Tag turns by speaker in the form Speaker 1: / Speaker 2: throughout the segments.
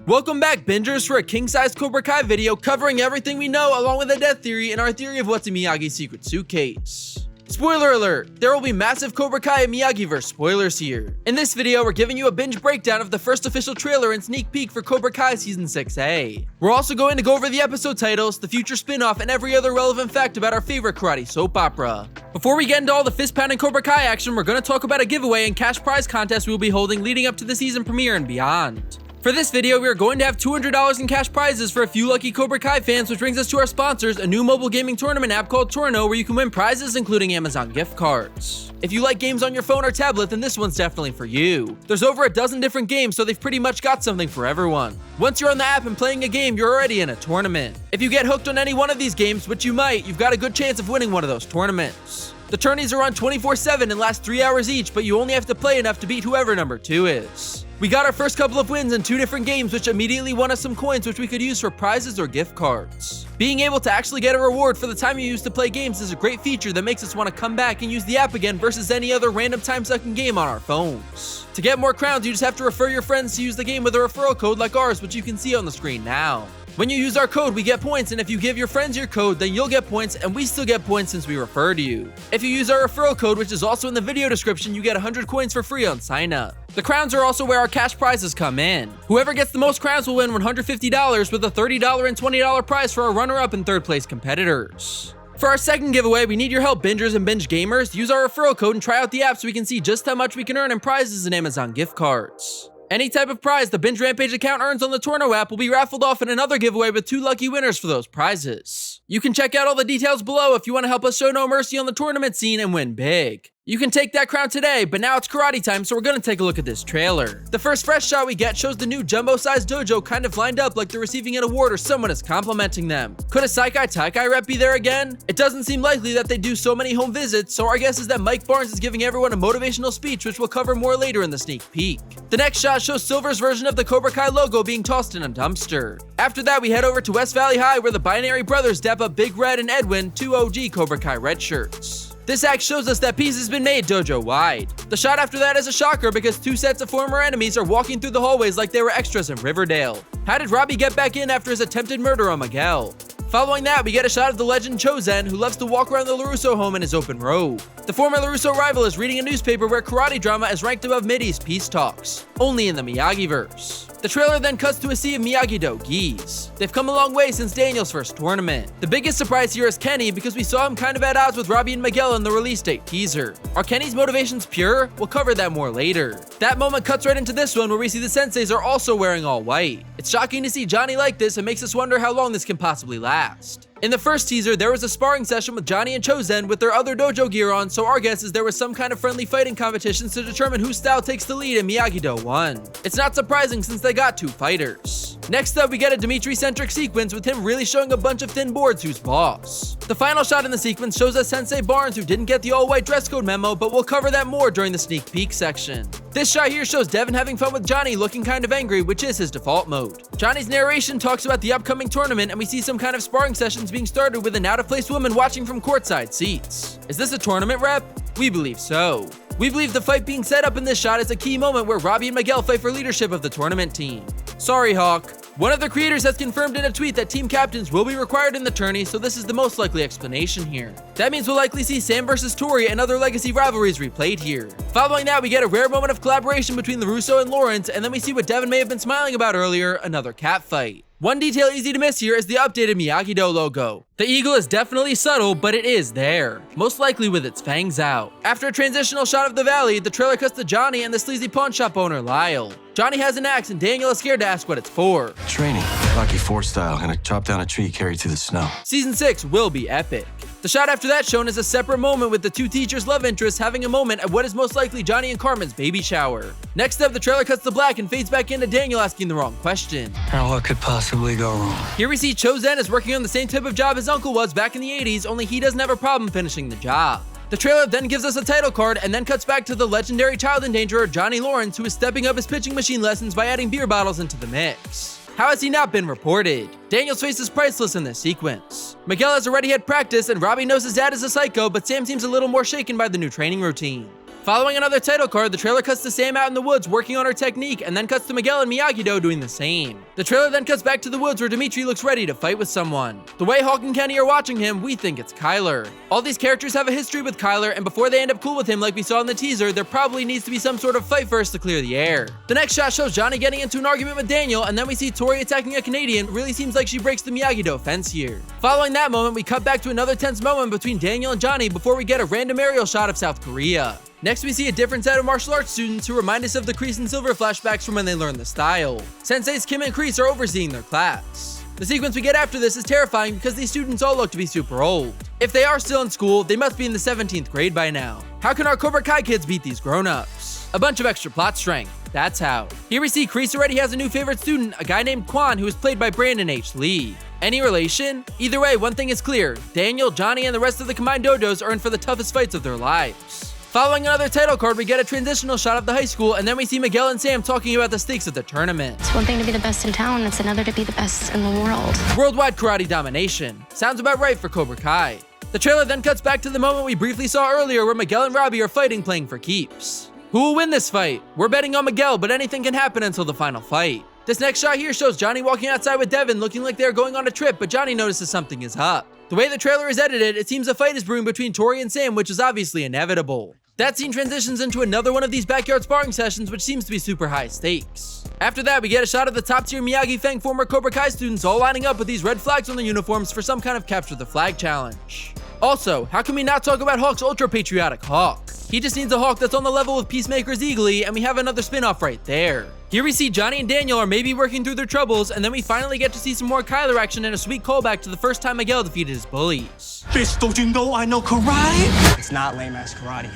Speaker 1: Welcome back, bingers, for a king-size Cobra Kai video covering everything we know along with a death theory and our theory of what's in Miyagi's secret suitcase. Spoiler alert, there will be massive Cobra Kai and miyagi-verse spoilers here. In this video, we're giving you a binge breakdown of the first official trailer and sneak peek for Cobra Kai Season 6A. We're also going to go over the episode titles, the future spin-off, and every other relevant fact about our favorite karate soap opera. Before we get into all the fist-pounding Cobra Kai action, we're going to talk about a giveaway and cash prize contest we will be holding leading up to the season premiere and beyond. For this video, we are going to have $200 in cash prizes for a few lucky Cobra Kai fans, which brings us to our sponsors, a new mobile gaming tournament app called TORNO, where you can win prizes including Amazon gift cards. If you like games on your phone or tablet, then this one's definitely for you. There's over a dozen different games, so they've pretty much got something for everyone. Once you're on the app and playing a game, you're already in a tournament. If you get hooked on any one of these games, which you might, you've got a good chance of winning one of those tournaments. The tourneys are on 24/7 and last 3 hours each, but you only have to play enough to beat whoever number 2 is. We got our first couple of wins in 2 different games, which immediately won us some coins which we could use for prizes or gift cards. Being able to actually get a reward for the time you used to play games is a great feature that makes us want to come back and use the app again versus any other random time-sucking game on our phones. To get more crowns, you just have to refer your friends to use the game with a referral code like ours, which you can see on the screen now. When you use our code, we get points, and if you give your friends your code, then you'll get points, and we still get points since we referred you. If you use our referral code, which is also in the video description, you get 100 coins for free on sign up. The crowns are also where our cash prizes come in. Whoever gets the most crowns will win $150 with a $30 and $20 prize for our runner-up and third place competitors. For our second giveaway, we need your help, bingers and binge gamers. Use our referral code and try out the app so we can see just how much we can earn in prizes and Amazon gift cards. Any type of prize the Binge Rampage account earns on the TORNO app will be raffled off in another giveaway with 2 lucky winners for those prizes. You can check out all the details below if you want to help us show no mercy on the tournament scene and win big. You can take that crown today, but now it's karate time, so we're gonna take a look at this trailer. The first fresh shot we get shows the new jumbo-sized dojo kind of lined up like they're receiving an award or someone is complimenting them. Could a Saikai Taikai rep be there again? It doesn't seem likely that they do so many home visits, so our guess is that Mike Barnes is giving everyone a motivational speech, which we'll cover more later in the sneak peek. The next shot shows Silver's version of the Cobra Kai logo being tossed in a dumpster. After that, we head over to West Valley High, where the Binary brothers dap up Big Red and Edwin, 2 OG Cobra Kai red shirts. This act shows us that peace has been made dojo-wide. The shot after that is a shocker because 2 sets of former enemies are walking through the hallways like they were extras in Riverdale. How did Robbie get back in after his attempted murder on Miguel? Following that, we get a shot of the legend Chozen, who loves to walk around the LaRusso home in his open robe. The former LaRusso rival is reading a newspaper where karate drama is ranked above Middy's peace talks, only in the Miyagi-verse. The trailer then cuts to a sea of Miyagi-Do gis. They've come a long way since Daniel's first tournament. The biggest surprise here is Kenny, because we saw him kind of at odds with Robbie and Miguel in the release date teaser. Are Kenny's motivations pure? We'll cover that more later. That moment cuts right into this one where we see the senseis are also wearing all white. It's shocking to see Johnny like this and makes us wonder how long this can possibly last. In the first teaser, there was a sparring session with Johnny and Chozen with their other dojo gear on, so our guess is there was some kind of friendly fighting competitions to determine whose style takes the lead and Miyagi-Do won. It's not surprising since they got 2 fighters. Next up, we get a Dimitri-centric sequence with him really showing a bunch of thin boards who's boss. The final shot in the sequence shows us Sensei Barnes, who didn't get the all-white dress code memo, but we'll cover that more during the sneak peek section. This shot here shows Devin having fun with Johnny looking kind of angry, which is his default mode. Johnny's narration talks about the upcoming tournament, and we see some kind of sparring sessions being started with an out-of-place woman watching from courtside seats. Is this a tournament rep? We believe so. We believe the fight being set up in this shot is a key moment where Robbie and Miguel fight for leadership of the tournament team. Sorry, Hawk. One of the creators has confirmed in a tweet that team captains will be required in the tourney, so this is the most likely explanation here. That means we'll likely see Sam versus Tori and other legacy rivalries replayed here. Following that, we get a rare moment of collaboration between LaRusso and Lawrence, and then we see what Devin may have been smiling about earlier, another cat fight. One detail easy to miss here is the updated Miyagi-Do logo. The eagle is definitely subtle, but it is there, most likely with its fangs out. After a transitional shot of the valley, the trailer cuts to Johnny and the sleazy pawn shop owner, Lyle. Johnny has an axe and Daniel is scared to ask what it's for.
Speaker 2: Training, Rocky IV style, gonna chop down a tree carried through the snow.
Speaker 1: Season 6 will be epic. The shot after that shown is a separate moment with the 2 teachers' love interests having a moment at what is most likely Johnny and Carmen's baby shower. Next up, the trailer cuts to black and fades back into Daniel asking the wrong question.
Speaker 2: Now what could possibly go wrong?
Speaker 1: Here we see Chozen is working on the same type of job his uncle was back in the 80s, only he doesn't have a problem finishing the job. The trailer then gives us a title card and then cuts back to the legendary child endangerer Johnny Lawrence, who is stepping up his pitching machine lessons by adding beer bottles into the mix. How has he not been reported? Daniel's face is priceless in this sequence. Miguel has already had practice and Robbie knows his dad is a psycho, but Sam seems a little more shaken by the new training routine. Following another title card, the trailer cuts to Sam out in the woods working on her technique, and then cuts to Miguel and Miyagi-Do doing the same. The trailer then cuts back to the woods where Dimitri looks ready to fight with someone. The way Hawk and Kenny are watching him, we think it's Kyler. All these characters have a history with Kyler, and before they end up cool with him like we saw in the teaser, there probably needs to be some sort of fight first to clear the air. The next shot shows Johnny getting into an argument with Daniel, and then we see Tori attacking a Canadian. Really seems like she breaks the Miyagi-Do fence here. Following that moment, we cut back to another tense moment between Daniel and Johnny before we get a random aerial shot of South Korea. Next, we see a different set of martial arts students who remind us of the Kreese and Silver flashbacks from when they learned the style. Senseis Kim and Kreese are overseeing their class. The sequence we get after this is terrifying because these students all look to be super old. If they are still in school, they must be in the 17th grade by now. How can our Cobra Kai kids beat these grown-ups? A bunch of extra plot strength. That's how. Here we see Kreese already has a new favorite student, a guy named Kwan, who is played by Brandon H. Lee. Any relation? Either way, one thing is clear. Daniel, Johnny, and the rest of the combined dojos are in for the toughest fights of their lives. Following another title card, we get a transitional shot of the high school, and then we see Miguel and Sam talking about the stakes of the tournament.
Speaker 3: It's one thing to be the best in town, it's another to be the best in the world.
Speaker 1: Worldwide karate domination. Sounds about right for Cobra Kai. The trailer then cuts back to the moment we briefly saw earlier where Miguel and Robbie are fighting, playing for keeps. Who will win this fight? We're betting on Miguel, but anything can happen until the final fight. This next shot here shows Johnny walking outside with Devin, looking like they're going on a trip, but Johnny notices something is up. The way the trailer is edited, it seems a fight is brewing between Tori and Sam, which is obviously inevitable. That scene transitions into another one of these backyard sparring sessions, which seems to be super high stakes. After that, we get a shot of the top tier Miyagi Fang former Cobra Kai students all lining up with these red flags on their uniforms for some kind of capture the flag challenge. Also, how can we not talk about Hawk's ultra-patriotic Hawk? He just needs a Hawk that's on the level of Peacemaker's Eagly, and we have another spin-off right there. Here we see Johnny and Daniel are maybe working through their troubles, and then we finally get to see some more Kyler action and a sweet callback to the first time Miguel defeated his bullies.
Speaker 4: Bitch, don't you know I know karate?
Speaker 5: It's not lame-ass karate.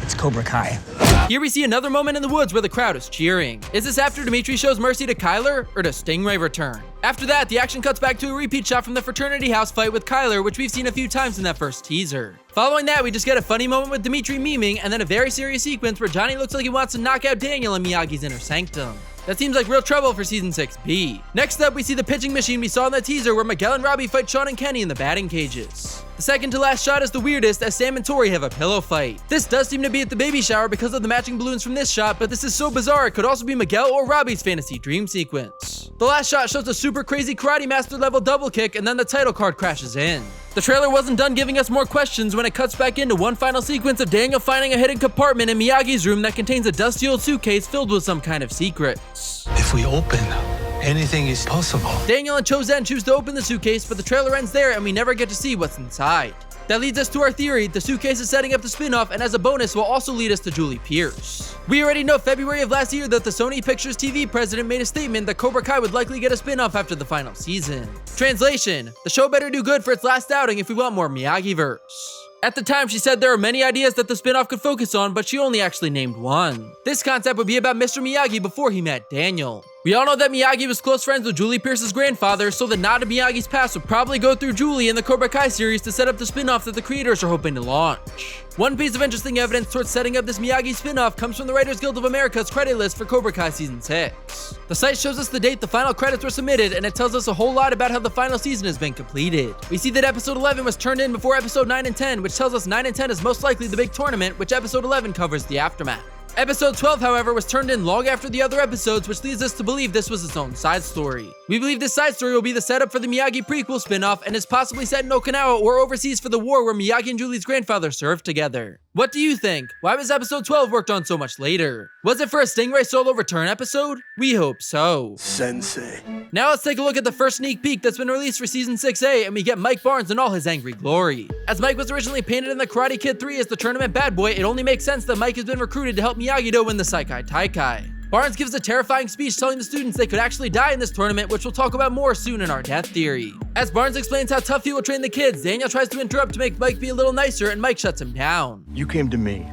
Speaker 5: It's Cobra Kai.
Speaker 1: Here we see another moment in the woods where the crowd is cheering. Is this after Dimitri shows mercy to Kyler, or does Stingray return? After that, the action cuts back to a repeat shot from the fraternity house fight with Kyler, which we've seen a few times in that first teaser. Following that, we just get a funny moment with Dimitri memeing, and then a very serious sequence where Johnny looks like he wants to knock out Daniel in Miyagi's inner sanctum. That seems like real trouble for Season 6B. Next up, we see the pitching machine we saw in the teaser where Miguel and Robbie fight Sean and Kenny in the batting cages. The second to last shot is the weirdest, as Sam and Tori have a pillow fight. This does seem to be at the baby shower because of the matching balloons from this shot, but this is so bizarre it could also be Miguel or Robbie's fantasy dream sequence. The last shot shows a super crazy Karate Master level double kick, and then the title card crashes in. The trailer wasn't done giving us more questions when it cuts back into one final sequence of Daniel finding a hidden compartment in Miyagi's room that contains a dusty old suitcase filled with some kind of secrets.
Speaker 2: If we open, anything is possible.
Speaker 1: Daniel and Chozen choose to open the suitcase, but the trailer ends there and we never get to see what's inside. That leads us to our theory: the suitcase is setting up the spin-off, and as a bonus will also lead us to Julie Pierce. We already know February of last year that the Sony Pictures TV president made a statement that Cobra Kai would likely get a spin-off after the final season. Translation: the show better do good for its last outing if we want more Miyagi-verse. At the time, she said there are many ideas that the spin-off could focus on, but she only actually named one. This concept would be about Mr. Miyagi before he met Daniel. We all know that Miyagi was close friends with Julie Pierce's grandfather, so the nod to Miyagi's past would probably go through Julie in the Cobra Kai series to set up the spin-off that the creators are hoping to launch. One piece of interesting evidence towards setting up this Miyagi spin-off comes from the Writers Guild of America's credit list for Cobra Kai Season 6. The site shows us the date the final credits were submitted, and it tells us a whole lot about how the final season has been completed. We see that episode 11 was turned in before episode 9 and 10, which tells us 9 and 10 is most likely the big tournament, which episode 11 covers the aftermath. Episode 12, however, was turned in long after the other episodes, which leads us to believe this was its own side story. We believe this side story will be the setup for the Miyagi prequel spin-off and is possibly set in Okinawa or overseas for the war where Miyagi and Julie's grandfather served together. What do you think? Why was episode 12 worked on so much later? Was it for a Stingray solo return episode? We hope so.
Speaker 4: Sensei.
Speaker 1: Now let's take a look at the first sneak peek that's been released for Season 6A, and we get Mike Barnes in all his angry glory. As Mike was originally painted in the Karate Kid 3 as the tournament bad boy, it only makes sense that Mike has been recruited to help Miyagi-Do win the Saikai Taikai. Barnes gives a terrifying speech telling the students they could actually die in this tournament, which we'll talk about more soon in our death theory. As Barnes explains how tough he will train the kids, Daniel tries to interrupt to make Mike be a little nicer, and Mike shuts him down.
Speaker 6: You came to me.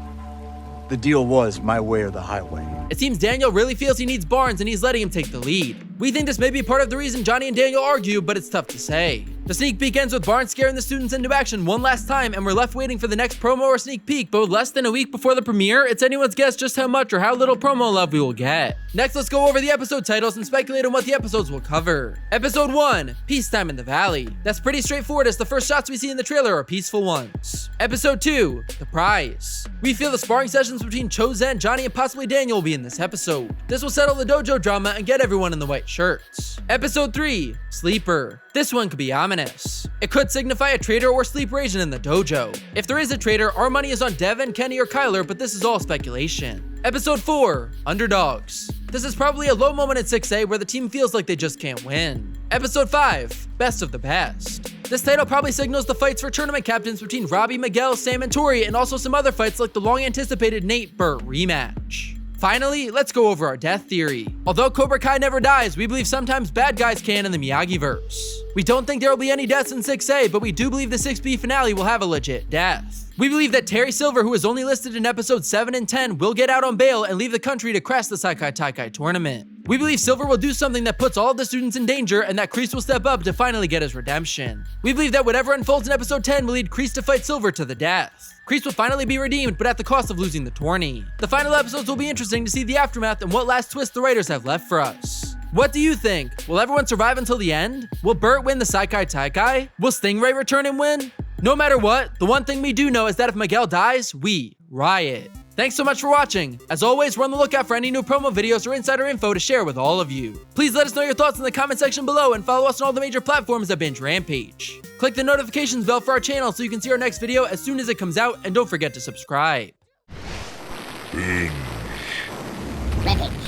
Speaker 6: The deal was my way or the highway.
Speaker 1: It seems Daniel really feels he needs Barnes and he's letting him take the lead. We think this may be part of the reason Johnny and Daniel argue, but it's tough to say. The sneak peek ends with Barnes scaring the students into action one last time, and we're left waiting for the next promo or sneak peek, but with less than a week before the premiere, it's anyone's guess just how much or how little promo love we will get. Next, let's go over the episode titles and speculate on what the episodes will cover. Episode 1, Peacetime in the Valley. That's pretty straightforward as the first shots we see in the trailer are peaceful ones. Episode 2, The Prize. We feel the sparring sessions between Chozen, Johnny, and possibly Daniel will be in this episode. This will settle the dojo drama and get everyone in the white shirts. Episode 3, Sleeper. This one could be ominous. It could signify a traitor or sleeper agent in the dojo. If there is a traitor, our money is on Devin, Kenny, or Kyler, but this is all speculation. Episode 4, Underdogs. This is probably a low moment in 6A where the team feels like they just can't win. Episode 5, Best of the Best. This title probably signals the fights for tournament captains between Robbie, Miguel, Sam, and Tori, and also some other fights like the long-anticipated Nate-Burt rematch. Finally, let's go over our death theory. Although Cobra Kai never dies, we believe sometimes bad guys can in the Miyagi-verse. We don't think there will be any deaths in 6A, but we do believe the 6B finale will have a legit death. We believe that Terry Silver, who is only listed in episodes 7 and 10, will get out on bail and leave the country to crash the Saikai Taikai tournament. We believe Silver will do something that puts all of the students in danger and that Kreese will step up to finally get his redemption. We believe that whatever unfolds in episode 10 will lead Kreese to fight Silver to the death. Kreese will finally be redeemed, but at the cost of losing the tourney. The final episodes will be interesting to see the aftermath and what last twist the writers have left for us. What do you think? Will everyone survive until the end? Will Burt win the Saikai Taikai? Will Stingray return and win? No matter what, the one thing we do know is that if Miguel dies, we riot. Thanks so much for watching. As always, we're on the lookout for any new promo videos or insider info to share with all of you. Please let us know your thoughts in the comment section below and follow us on all the major platforms at Binge Rampage. Click the notifications bell for our channel so you can see our next video as soon as it comes out, and don't forget to subscribe.
Speaker 7: Binge Rampage.